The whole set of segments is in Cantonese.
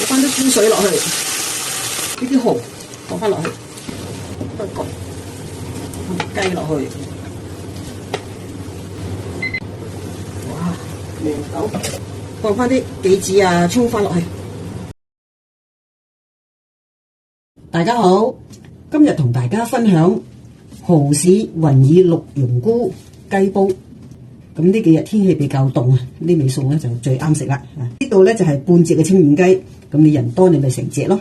翻啲菇水落去，呢啲蠔放翻落去，不過放雞落去，哇，涼豆，放翻啲杞子啊、葱花落去。大家好，今日同大家分享蠔豉雲耳綠蓉菇雞煲。咁呢幾日天氣比較凍啊，呢味餸咧就最啱食啦。呢度咧就係半隻嘅清遠雞，咁你人多你咪成隻咯。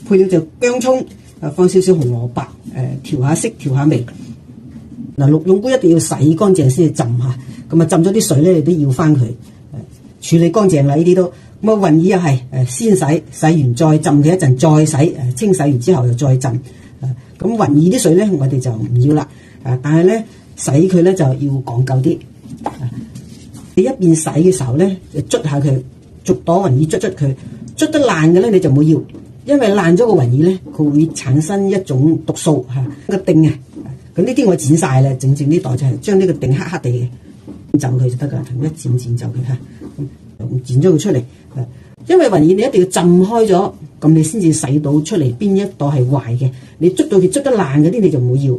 配料就薑葱，放少少紅蘿蔔，調下色調下味。嗱，綠蓉菇一定要洗乾淨先至浸下，咁啊浸咗啲水咧你都要翻佢，處理乾淨啦呢啲都。咁啊雲耳又係先洗完再浸佢一陣，再洗清洗完之後又再浸。咁雲耳啲水咧我哋就唔要啦，但係咧洗佢咧就要講究啲。你一邊洗嘅時候咧，就捽下佢，逐朵雲耳捽佢，捽得爛嘅咧你就冇要，因為爛咗個雲耳咧，佢會產生一種毒素個靛啊。咁呢啲我剪晒啦，整呢袋就係將呢個靛黑黑地嘅走佢就得噶啦，一剪走佢咁剪咗佢出嚟。因為雲耳你一定要浸開咗，咁你先至洗到出嚟邊一朵係壞嘅。你捽到佢捽得爛嗰啲你就冇要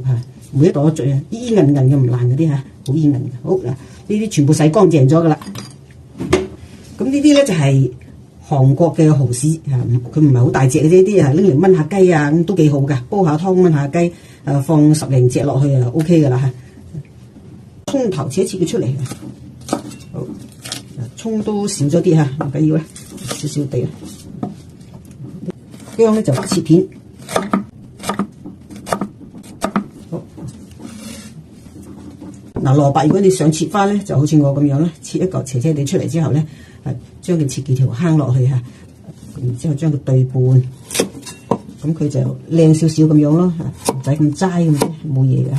每一朵都黴依韌韌嘅唔爛嗰啲好依韌嘅。好嗱，呢啲全部洗乾淨咗噶啦。咁呢啲咧就係韓國嘅蠔豉佢唔係好大隻嘅啫，啲拎嚟燜下雞啊，咁都幾好噶，煲下湯燜下雞，放10零隻落去啊 OK 噶啦葱頭切一切佢出嚟，好，葱都少咗啲唔緊要啦，少少地啦。薑咧就切片。嗱，蘿蔔如果你想切花咧，就好似我咁樣啦，切一嚿斜斜地出嚟之後咧，將佢切幾條坑落去然之後將佢對半，咁佢就靚少少咁樣咯，唔使咁齋咁啫，冇嘢嘅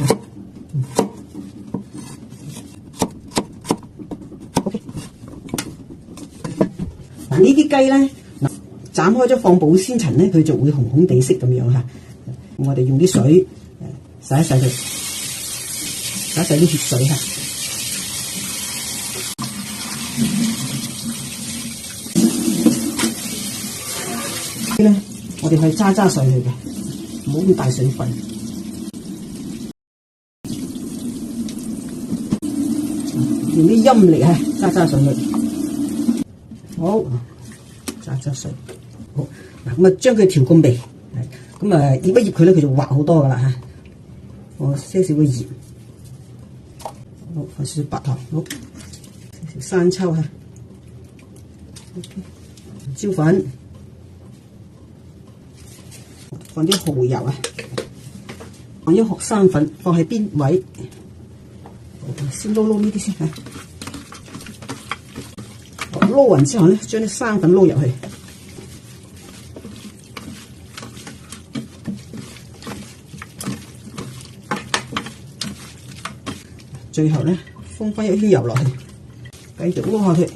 OK， 嗱呢啲雞咧，斬開咗放保鮮層咧，佢就會紅紅地色咁樣我哋用啲水洗一洗佢。打晒啲血水咧，我哋去揸水去嘅，唔好咁大水分。用啲陰嚟揸水去。好，揸水。好嗱，咁將佢調個味，咁醃一醃佢咧，佢就滑好多噶啦我些少嘅鹽。好，放少少白糖，好，少少生抽椒粉，放啲蠔油放啲學生粉，放喺邊位？先撈呢啲先撈勻之後咧，將啲生粉撈入去，最後咧，放翻一圈油落去，繼續撈下佢。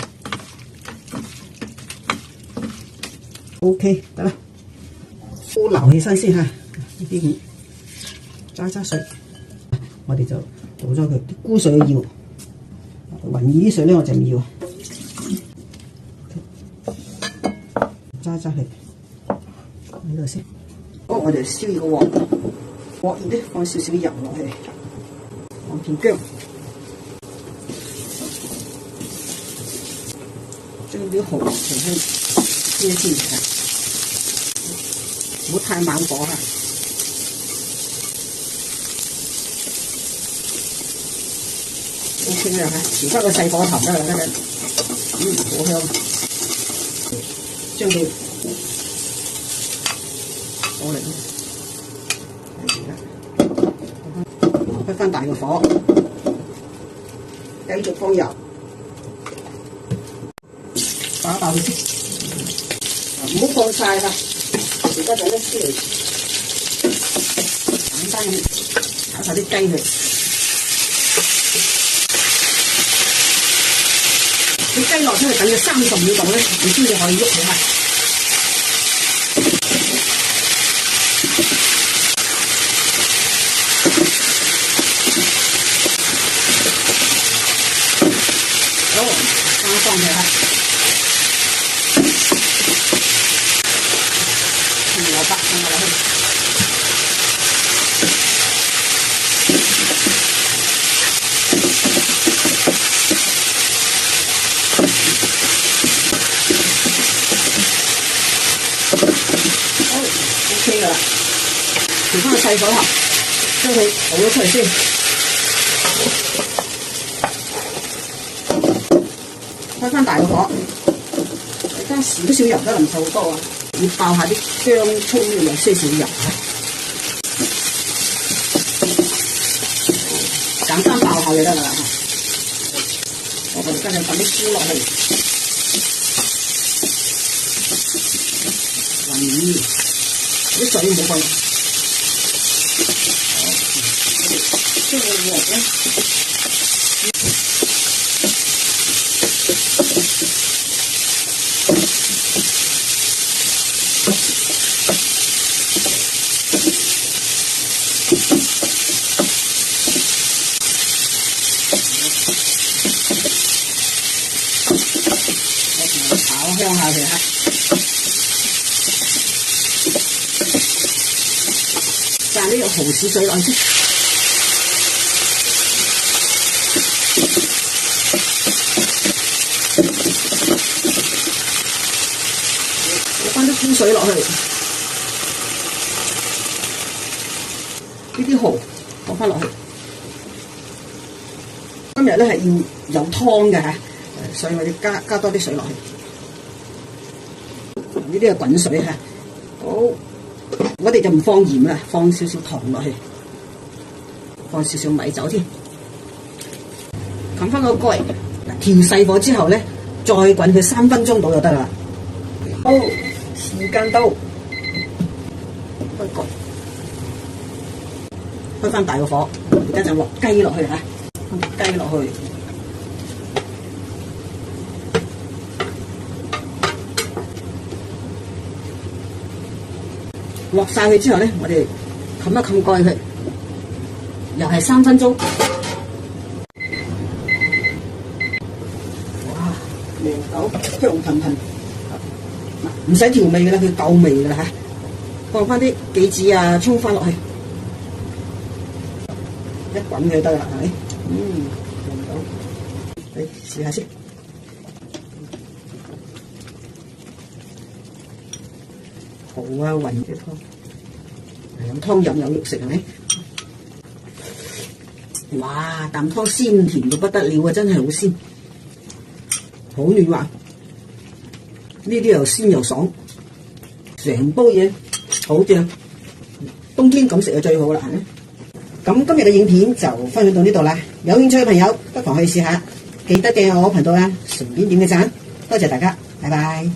OK， 得啦，煲流起身先呢啲揸水，我哋就倒咗佢啲菇水要，雲耳啲水咧我就唔要，揸佢呢度先。好，我哋燒熱個鑊，鑊熱咧放少少油落去，放片薑。將啲蠔重新煎一煎唔好太猛火OK 啦調翻個細火頭得啦，好香。將佢攞嚟開翻大個火，繼續放油。打爆佢先，唔好放晒啦，而家就一燒嚟，簡單咁炒晒啲雞去。啲雞落出去等佢30秒度咧，你先至可以喐佢好，放佢 OK 噶啦，調翻個細火後，將佢倒咗出嚟先，開翻大個火，加少少油得，唔使好多啊，要爆下啲薑葱要有些少油啊，簡單爆下就得噶啦。我哋跟住揼啲菇落去，啲水唔好放，將個鑊咧，我炒香下佢嚇。炸呢個蠔豉水落去先，落翻啲菇水落去，呢啲蠔放翻落去。今日咧係要有湯嘅嚇，所以我哋加多啲水落去。呢啲係滾水嚇，好。我哋就唔放鹽啦，放少少糖落去，放少少米酒添，冚翻個蓋，調細火之後咧，再滾佢3分鐘到就得啦。好，時間到，開蓋，開翻大個火，而家就落雞落去嚇，放雞落去。落晒佢之後咧，我哋冚一冚蓋佢，又係3分鐘。哇，味到香噴噴，唔使調味嘅啦，佢夠味嘅啦嚇。放翻啲杞子啊、葱花落去，一滾佢得啦，係咪？味到，你試下先。好啊，混嘅湯，有湯飲有肉食係咪？哇，啖湯鮮甜到不得了啊！真係好鮮，好嫩滑，呢啲又鮮又爽，成煲嘢好正，冬天咁食就最好啦，係咪？咁今日嘅影片就分享到呢度啦，有興趣嘅朋友不妨去試下，記得訂閱我頻道啊，順便點個讚，多謝大家，拜拜。